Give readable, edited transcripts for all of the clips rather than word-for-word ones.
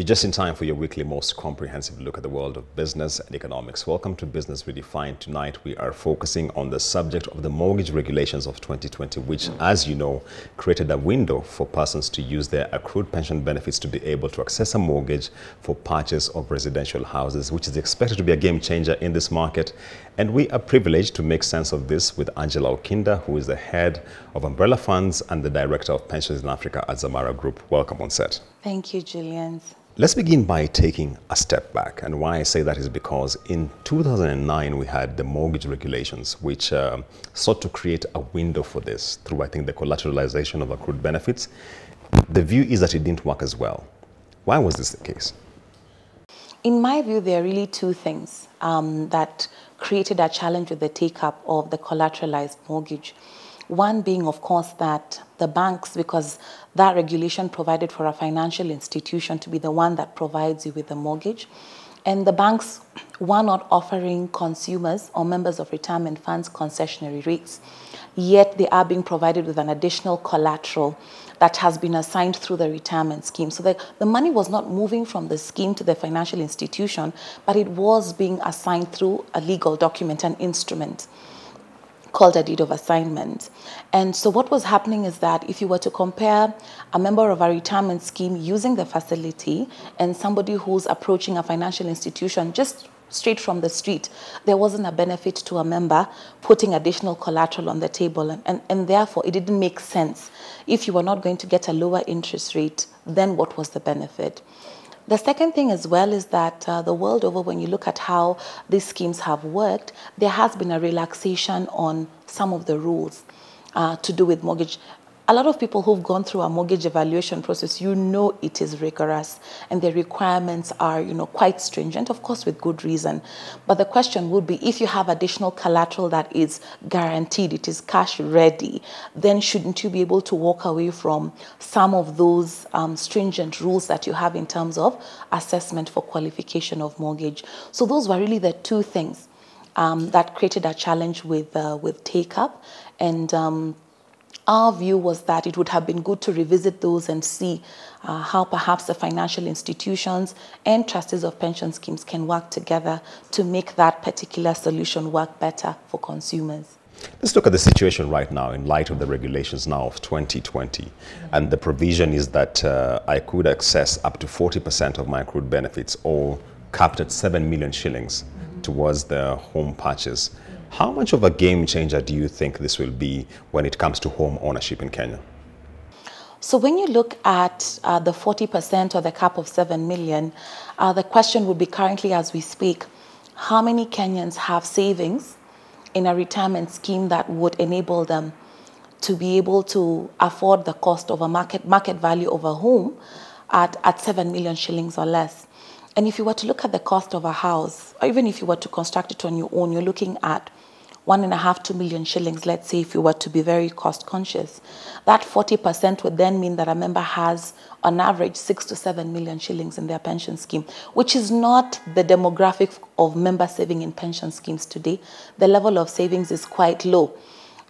You're just in time for your weekly most comprehensive look at the world of business and economics. Welcome to Business Redefined. Tonight we are focusing on the subject of the mortgage regulations of 2020, which, as you know, created a window for persons to use their accrued pension benefits to be able to access a mortgage for purchase of residential houses, which is expected to be a game changer in this market. And we are privileged to make sense of this with Angela Okinda, who is the head of Umbrella Funds and the director of Pensions in Africa at Zamara Group. Welcome on set. Thank you, Julian. Let's begin by taking a step back. And why I say that is because in 2009, we had the mortgage regulations, which sought to create a window for this through, I think, the collateralization of accrued benefits. The view is that it didn't work as well. Why was this the case? In my view, there are really two things that created a challenge with the take-up of the collateralized mortgage. One being, of course, that the banks, because that regulation provided for a financial institution to be the one that provides you with the mortgage, and the banks were not offering consumers or members of retirement funds concessionary rates, yet they are being provided with an additional collateral that has been assigned through the retirement scheme. So the money was not moving from the scheme to the financial institution, but it was being assigned through a legal document, an instrument called a deed of assignment. And so what was happening is that if you were to compare a member of a retirement scheme using the facility and somebody who's approaching a financial institution just straight from the street, there wasn't a benefit to a member putting additional collateral on the table. And therefore, it didn't make sense. If you were not going to get a lower interest rate, then what was the benefit? The second thing as well is that the world over, when you look at how these schemes have worked, there has been a relaxation on some of the rules to do with mortgage. A lot of people who've gone through a mortgage evaluation process, you know it is rigorous and the requirements are, quite stringent, of course, with good reason. But the question would be, if you have additional collateral that is guaranteed, it is cash ready, then shouldn't you be able to walk away from some of those stringent rules that you have in terms of assessment for qualification of mortgage? So those were really the two things that created a challenge with take-up. And our view was that it would have been good to revisit those and see how perhaps the financial institutions and trustees of pension schemes can work together to make that particular solution work better for consumers. Let's look at the situation right now in light of the regulations now of 2020. And the provision is that I could access up to 40% of my accrued benefits, or capped at 7 million shillings towards the home purchase. How much of a game changer do you think this will be when it comes to home ownership in Kenya? So when you look at the 40% or the cap of 7 million, the question would be, currently as we speak, how many Kenyans have savings in a retirement scheme that would enable them to be able to afford the cost of a market value of a home at 7 million shillings or less? And if you were to look at the cost of a house, or even if you were to construct it on your own, you're looking at 1.5 to 2 million shillings, let's say, if you were to be very cost conscious. That 40% would then mean that a member has, on average, 6 to 7 million shillings in their pension scheme, which is not the demographic of member saving in pension schemes today. The level of savings is quite low.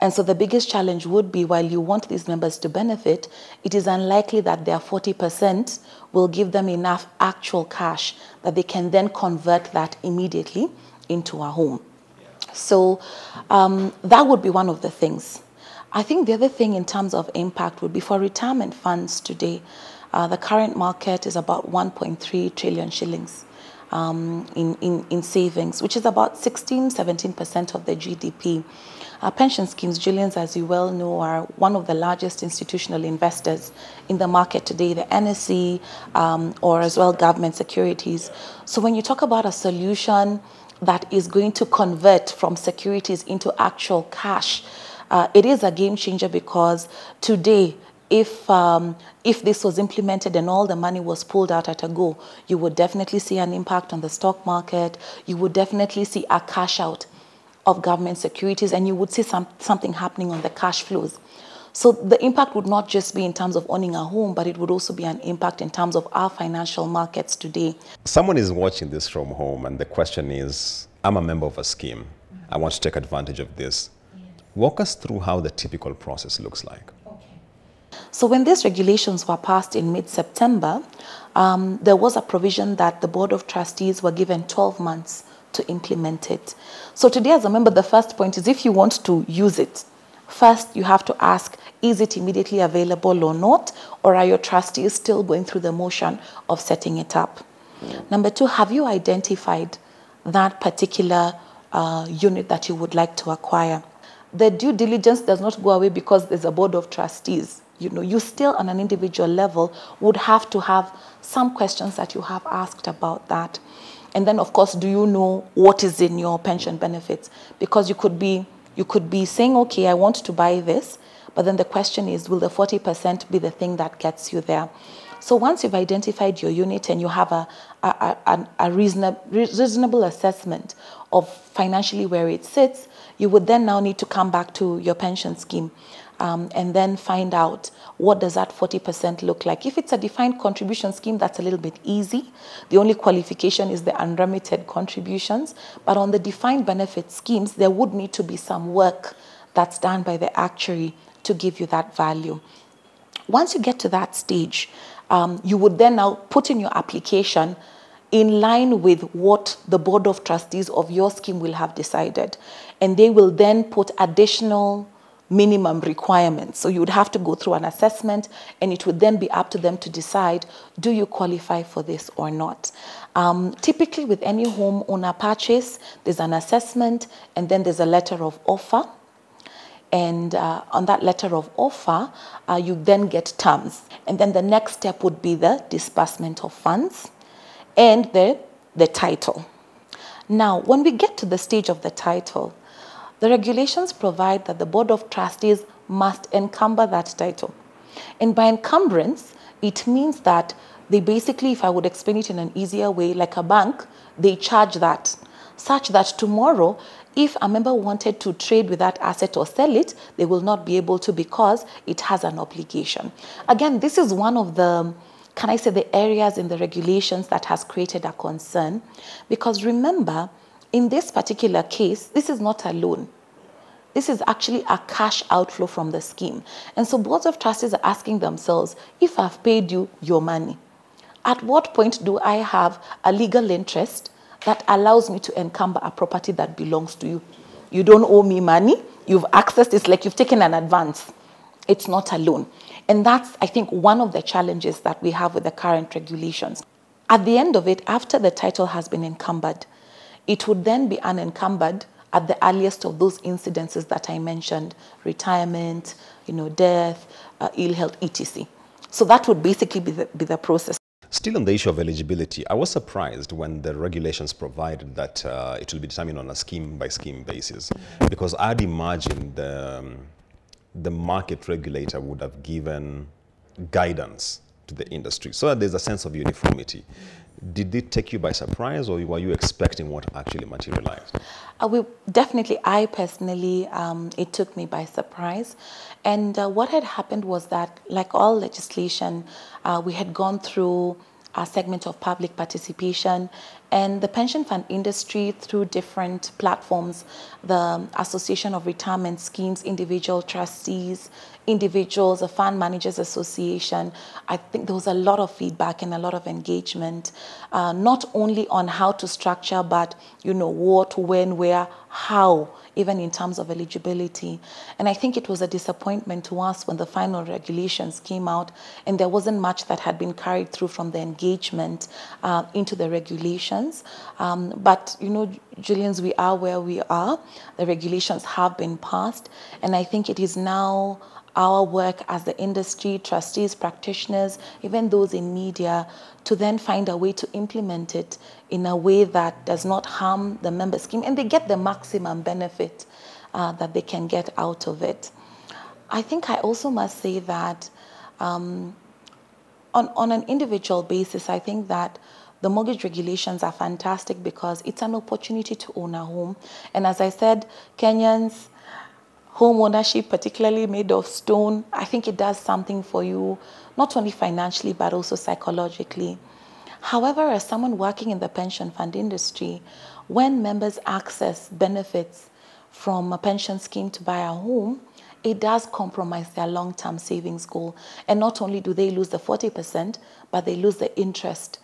And so the biggest challenge would be, while you want these members to benefit, it is unlikely that their 40% will give them enough actual cash that they can then convert that immediately into a home. So that would be one of the things. I think the other thing in terms of impact would be for retirement funds today. The current market is about 1.3 trillion shillings in savings, which is about 16–17% of the GDP. Pension schemes, Julian, as you well know, are one of the largest institutional investors in the market today, the NSE, or as well government securities. So when you talk about a solution that is going to convert from securities into actual cash, it is a game changer, because today, if this was implemented and all the money was pulled out at a go, you would definitely see an impact on the stock market. You would definitely see a cash out of government securities, and you would see something happening on the cash flows. So the impact would not just be in terms of owning a home, but it would also be an impact in terms of our financial markets today. Someone is watching this from home, and the question is, I'm a member of a scheme. I want to take advantage of this. Walk us through how the typical process looks like. So when these regulations were passed in mid-September, there was a provision that the Board of Trustees were given 12 months to implement it. So today, as a member, the first point is if you want to use it, first you have to ask, is it immediately available or not? Or are your trustees still going through the motion of setting it up? Number two, have you identified that particular unit that you would like to acquire? The due diligence does not go away because there's a board of trustees. You know, you still on an individual level would have to have some questions that you have asked about that. And then, of course, do you know what is in your pension benefits? Because you could be saying, okay, I want to buy this, but then the question is, will the 40% be the thing that gets you there? So once you've identified your unit and you have a reasonable assessment of financially where it sits, you would then now need to come back to your pension scheme and then find out what does that 40% look like. If it's a defined contribution scheme, that's a little bit easy. The only qualification is the unremitted contributions. But on the defined benefit schemes, there would need to be some work that's done by the actuary to give you that value. Once you get to that stage, you would then now put in your application in line with what the Board of Trustees of your scheme will have decided. And they will then put additional minimum requirements. So you would have to go through an assessment, and it would then be up to them to decide, do you qualify for this or not? Typically with any homeowner purchase, there's an assessment, and then there's a letter of offer. And on that letter of offer, you then get terms. And then the next step would be the disbursement of funds and the title. Now, when we get to the stage of the title, the regulations provide that the Board of Trustees must encumber that title. And by encumbrance, it means that they basically, if I would explain it in an easier way, like a bank, they charge that, such that tomorrow, if a member wanted to trade with that asset or sell it, they will not be able to because it has an obligation. Again, this is one of the, can I say, the areas in the regulations that has created a concern. Because remember, in this particular case, this is not a loan. This is actually a cash outflow from the scheme. And so boards of trustees are asking themselves, if I've paid you your money, at what point do I have a legal interest that allows me to encumber a property that belongs to you? You don't owe me money. You've accessed it. It's like you've taken an advance. It's not a loan. And that's, I think, one of the challenges that we have with the current regulations. At the end of it, after the title has been encumbered, it would then be unencumbered at the earliest of those incidences that I mentioned: retirement, death, ill health, etc. So that would basically be the process. Still on the issue of eligibility, I was surprised when the regulations provided that it will be determined on a scheme-by-scheme basis, because I'd imagined the market regulator would have given guidance to the industry so that there's a sense of uniformity. Did it take you by surprise, or were you expecting what actually materialized? I personally, it took me by surprise. And what had happened was that, like all legislation, we had gone through a segment of public participation, and the pension fund industry, through different platforms, the Association of Retirement Schemes, individual trustees, individuals, the Fund Managers Association, I think there was a lot of feedback and a lot of engagement, not only on how to structure, but, what, when, where, how, even in terms of eligibility. And I think it was a disappointment to us when the final regulations came out and there wasn't much that had been carried through from the engagement into the regulations. But, Julians, we are where we are. The regulations have been passed, and I think it is now our work as the industry, trustees, practitioners, even those in media, to then find a way to implement it in a way that does not harm the member scheme, and they get the maximum benefit that they can get out of it. I think I also must say that on an individual basis, I think that the mortgage regulations are fantastic because it's an opportunity to own a home. And as I said, Kenyans, home ownership, particularly made of stone, I think it does something for you, not only financially, but also psychologically. However, as someone working in the pension fund industry, when members access benefits from a pension scheme to buy a home, it does compromise their long-term savings goal. And not only do they lose the 40%, but they lose the interest,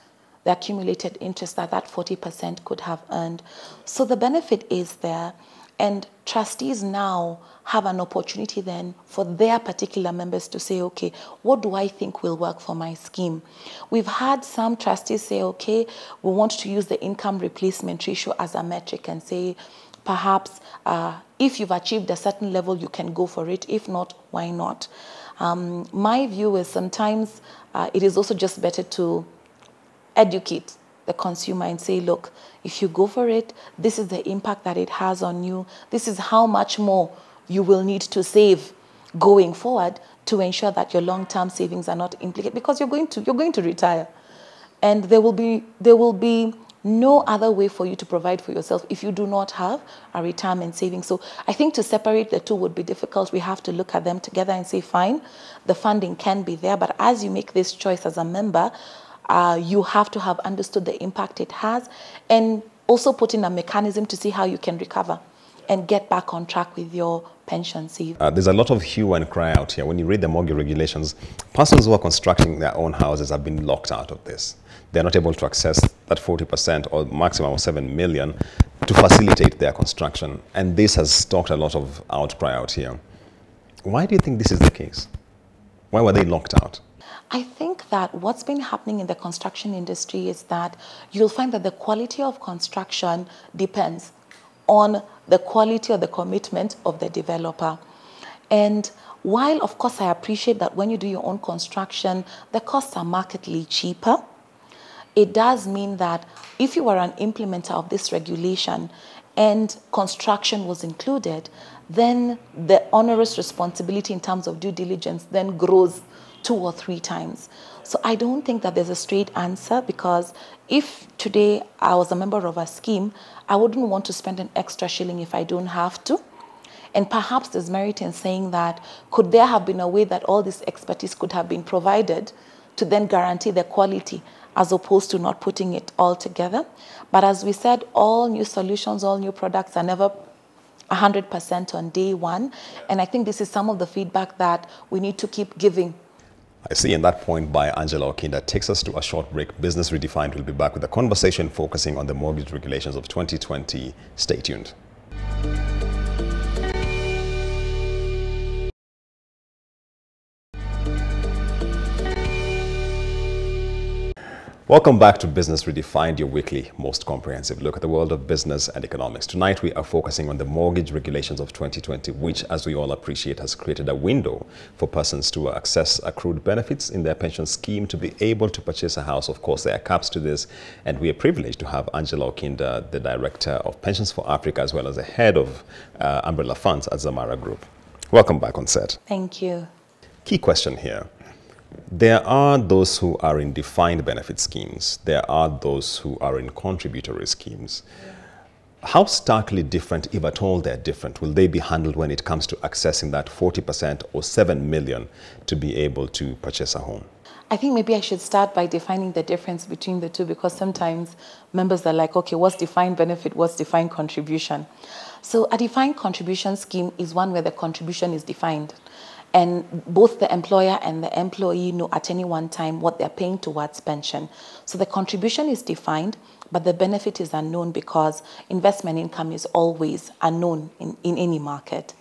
the accumulated interest that 40% could have earned. So the benefit is there. And trustees now have an opportunity then for their particular members to say, okay, what do I think will work for my scheme? We've had some trustees say, okay, we want to use the income replacement ratio as a metric and say, perhaps if you've achieved a certain level, you can go for it. If not, why not? My view is sometimes it is also just better to educate the consumer and say, look, if you go for it, this is the impact that it has on you. This is how much more you will need to save going forward to ensure that your long-term savings are not implicated, because you're going to retire, and there will be no other way for you to provide for yourself if you do not have a retirement savings. So I think to separate the two would be difficult. We have to look at them together and say, fine, the funding can be there, but as you make this choice as a member, you have to have understood the impact it has, and also put in a mechanism to see how you can recover and get back on track with your pension savings. There's a lot of hue and cry out here. When you read the mortgage regulations, persons who are constructing their own houses have been locked out of this. They're not able to access that 40% or maximum of 7 million to facilitate their construction. And this has sparked a lot of outcry out here. Why do you think this is the case? Why were they locked out? I think that what's been happening in the construction industry is that you'll find that the quality of construction depends on the quality of the commitment of the developer. And while, of course, I appreciate that when you do your own construction, the costs are markedly cheaper, it does mean that if you were an implementer of this regulation and construction was included, then the onerous responsibility in terms of due diligence then grows 2 or 3 times. So I don't think that there's a straight answer, because if today I was a member of a scheme, I wouldn't want to spend an extra shilling if I don't have to. And perhaps there's merit in saying that, could there have been a way that all this expertise could have been provided to then guarantee the quality, as opposed to not putting it all together? But as we said, all new solutions, all new products are never 100% on day one. And I think this is some of the feedback that we need to keep giving. I see. And that point by Angela Okinda takes us to a short break. Business Redefined will be back with a conversation focusing on the mortgage regulations of 2020. Stay tuned. Welcome back to Business Redefined, your weekly, most comprehensive look at the world of business and economics. Tonight, we are focusing on the mortgage regulations of 2020, which, as we all appreciate, has created a window for persons to access accrued benefits in their pension scheme to be able to purchase a house. Of course, there are caps to this, and we are privileged to have Angela Okinda, the Director of Pensions for Africa, as well as the Head of Umbrella Funds at Zamara Group. Welcome back on set. Thank you. Key question here. There are those who are in defined benefit schemes. There are those who are in contributory schemes. How starkly different, if at all they're different, will they be handled when it comes to accessing that 40% or 7 million to be able to purchase a home? I think maybe I should start by defining the difference between the two, because sometimes members are like, okay, what's defined benefit, what's defined contribution? So a defined contribution scheme is one where the contribution is defined, and both the employer and the employee know at any one time what they're paying towards pension. So the contribution is defined, but the benefit is unknown, because investment income is always unknown in any market.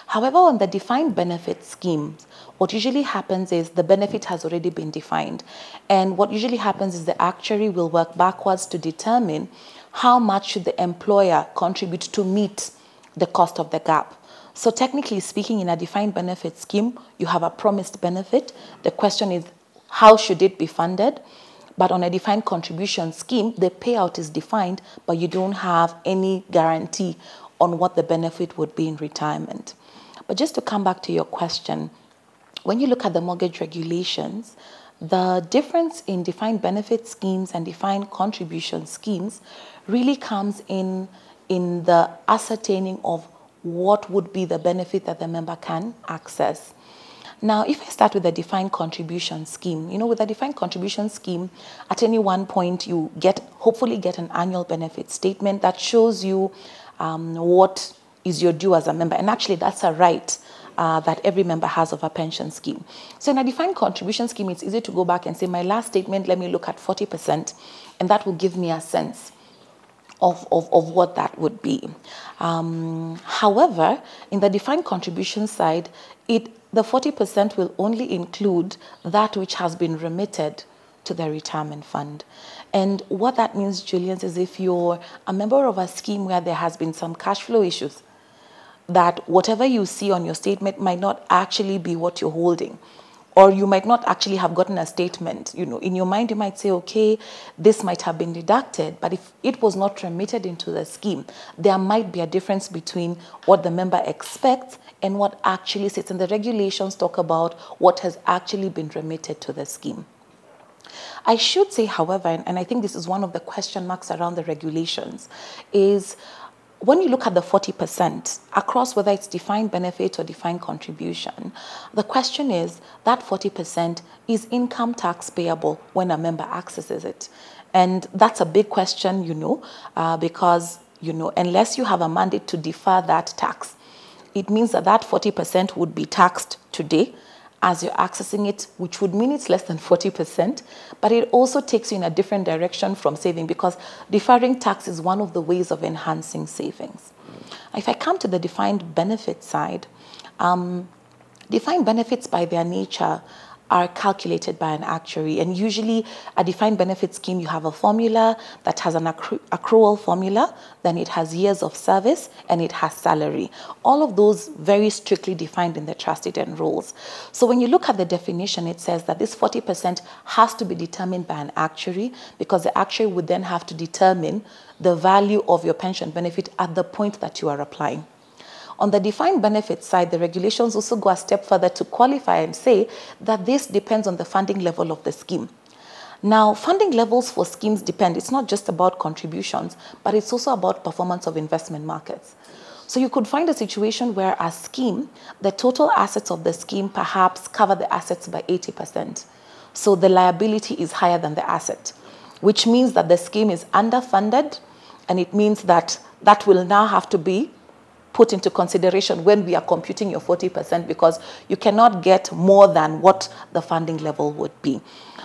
However, on the defined benefit schemes, what usually happens is the benefit has already been defined. And what usually happens is the actuary will work backwards to determine how much should the employer contribute to meet the cost of the gap. So technically speaking, in a defined benefit scheme, you have a promised benefit. The question is, how should it be funded? But on a defined contribution scheme, the payout is defined, but you don't have any guarantee on what the benefit would be in retirement. But just to come back to your question, when you look at the mortgage regulations, the difference in defined benefit schemes and defined contribution schemes really comes in the ascertaining of what would be the benefit that the member can access. Now, if I start with the defined contribution scheme, with a defined contribution scheme, at any one point you hopefully get an annual benefit statement that shows you what is your due as a member. And actually, that's a right that every member has of a pension scheme. So in a defined contribution scheme, it's easy to go back and say, my last statement, let me look at 40%, and that will give me a sense of what that would be. However, in the defined contribution side, the 40% will only include that which has been remitted to the retirement fund. And what that means, Julian, is if you're a member of a scheme where there has been some cash flow issues, that whatever you see on your statement might not actually be what you're holding. Or you might not actually have gotten a statement. You know, in your mind, you might say, okay, this might have been deducted, but if it was not remitted into the scheme, there might be a difference between what the member expects and what actually sits. And the regulations talk about what has actually been remitted to the scheme. I should say, however, and I think this is one of the question marks around the regulations, is when you look at the 40% across whether it's defined benefit or defined contribution, the question is that 40% is income tax payable when a member accesses it. And that's a big question, because, unless you have a mandate to defer that tax, it means that that 40% would be taxed today as you're accessing it, which would mean it's less than 40%, but it also takes you in a different direction from saving, because deferring tax is one of the ways of enhancing savings. If I come to the defined benefit side, defined benefits by their nature are calculated by an actuary, and usually a defined benefit scheme, you have a formula that has an accrual formula, then it has years of service, and it has salary. All of those very strictly defined in the trust deed and rules. So when you look at the definition, it says that this 40% has to be determined by an actuary, because the actuary would then have to determine the value of your pension benefit at the point that you are applying. On the defined benefit side, the regulations also go a step further to qualify and say that this depends on the funding level of the scheme. Now, funding levels for schemes depend. It's not just about contributions, but it's also about performance of investment markets. So you could find a situation where a scheme, the total assets of the scheme perhaps cover the assets by 80%. So the liability is higher than the asset, which means that the scheme is underfunded, and it means that that will now have to be put into consideration when we are computing your 40%, because you cannot get more than what the funding level would be.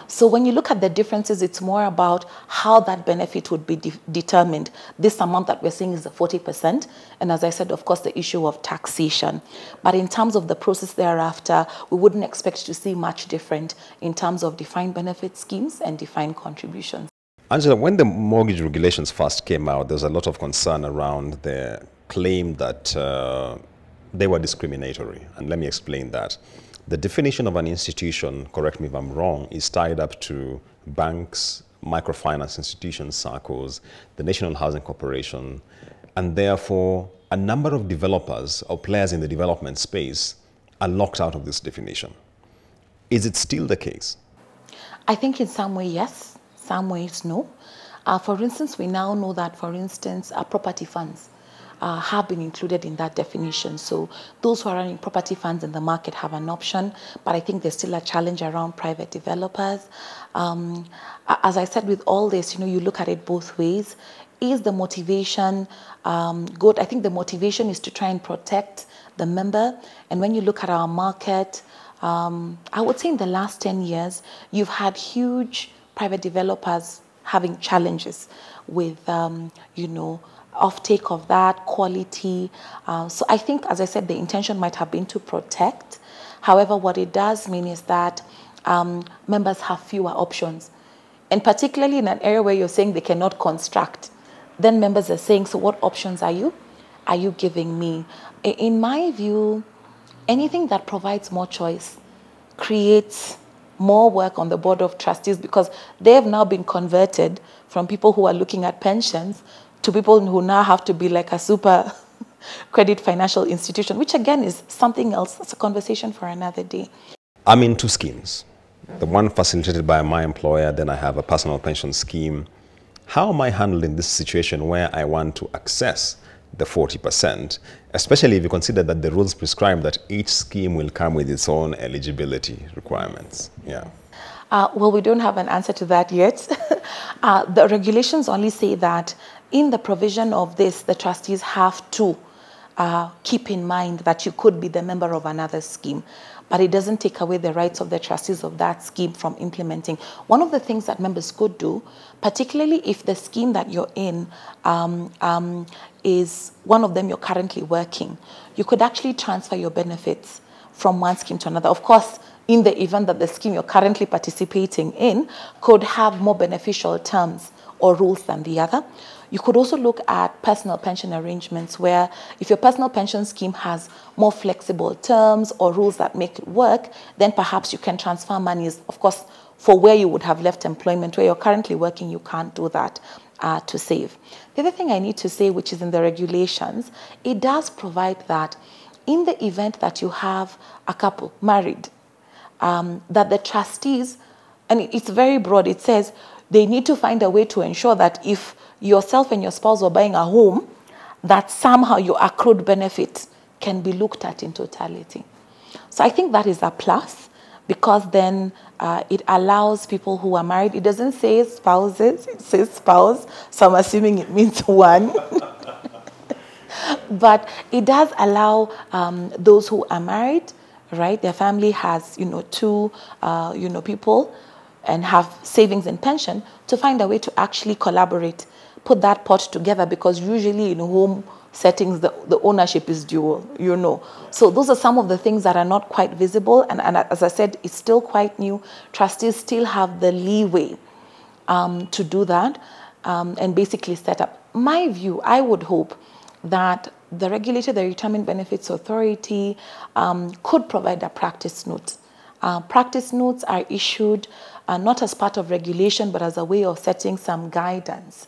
So when you look at the differences, it's more about how that benefit would be determined. This amount that we're seeing is the 40%. And as I said, of course, the issue of taxation. But in terms of the process thereafter, we wouldn't expect to see much different in terms of defined benefit schemes and defined contributions. Angela, when the mortgage regulations first came out, there was a lot of concern around the claim that they were discriminatory. And let me explain that. The definition of an institution, correct me if I'm wrong, is tied up to banks, microfinance institutions, SACCOs, the National Housing Corporation, and therefore a number of developers or players in the development space are locked out of this definition. Is it still the case? I think in some way, yes. Some ways, no. For instance, we now know that, for instance, property funds have been included in that definition. So those who are running property funds in the market have an option, but I think there's still a challenge around private developers. As I said, with all this, you look at it both ways. Is the motivation good? I think the motivation is to try and protect the member. And when you look at our market, I would say in the last 10 years, you've had huge private developers having challenges with, offtake of that, quality. So I think, as I said, the intention might have been to protect. However, what it does mean is that members have fewer options. And particularly in an area where you're saying they cannot construct, then members are saying, so what options are you giving me? In my view, anything that provides more choice creates more work on the board of trustees, because they have now been converted from people who are looking at pensions to people who now have to be like a super credit financial institution, which again is something else. That's a conversation for another day. I'm in two schemes. The one facilitated by my employer, then I have a personal pension scheme. How am I handling this situation where I want to access the 40%, especially if you consider that the rules prescribe that each scheme will come with its own eligibility requirements? Yeah. Well, we don't have an answer to that yet. The regulations only say that in the provision of this, the trustees have to keep in mind that you could be the member of another scheme, but it doesn't take away the rights of the trustees of that scheme from implementing. One of the things that members could do, particularly if the scheme that you're in is one of them you're currently working, you could actually transfer your benefits from one scheme to another. Of course, in the event that the scheme you're currently participating in could have more beneficial terms or rules than the other. You could also look at personal pension arrangements where if your personal pension scheme has more flexible terms or rules that make it work, then perhaps you can transfer monies, of course, for where you would have left employment. Where you're currently working, you can't do that to save. The other thing I need to say, which is in the regulations, it does provide that in the event that you have a couple married, that the trustees, and it's very broad, it says they need to find a way to ensure that if yourself and your spouse are buying a home, that somehow your accrued benefits can be looked at in totality. So I think that is a plus, because then it allows people who are married, it doesn't say spouses, it says spouse, so I'm assuming it means one. But it does allow those who are married, right, their family has, two, people and have savings and pension, to find a way to actually collaborate, put that pot together, because usually in home settings, the ownership is dual, So those are some of the things that are not quite visible. And as I said, it's still quite new. Trustees still have the leeway to do that and basically set up. My view, I would hope that the regulator, the Retirement Benefits Authority, could provide a practice note. Practice notes are issued not as part of regulation, but as a way of setting some guidance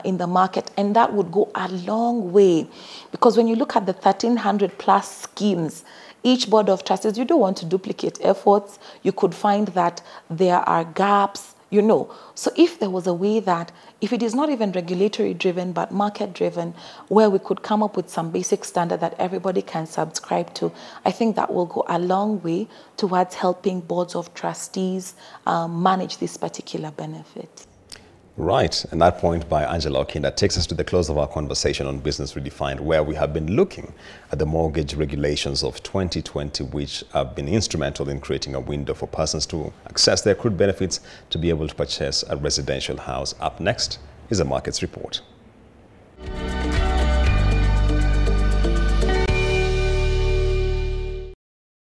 in the market. And that would go a long way, because when you look at the 1,300 plus schemes, each board of trustees, you don't want to duplicate efforts. You could find that there are gaps, So if there was a way that, if it is not even regulatory driven, but market driven, where we could come up with some basic standard that everybody can subscribe to, I think that will go a long way towards helping boards of trustees manage this particular benefit. Right, and that point by Angela Okinda takes us to the close of our conversation on Business Redefined, where we have been looking at the mortgage regulations of 2020, which have been instrumental in creating a window for persons to access their accrued benefits to be able to purchase a residential house. Up next is a Markets Report.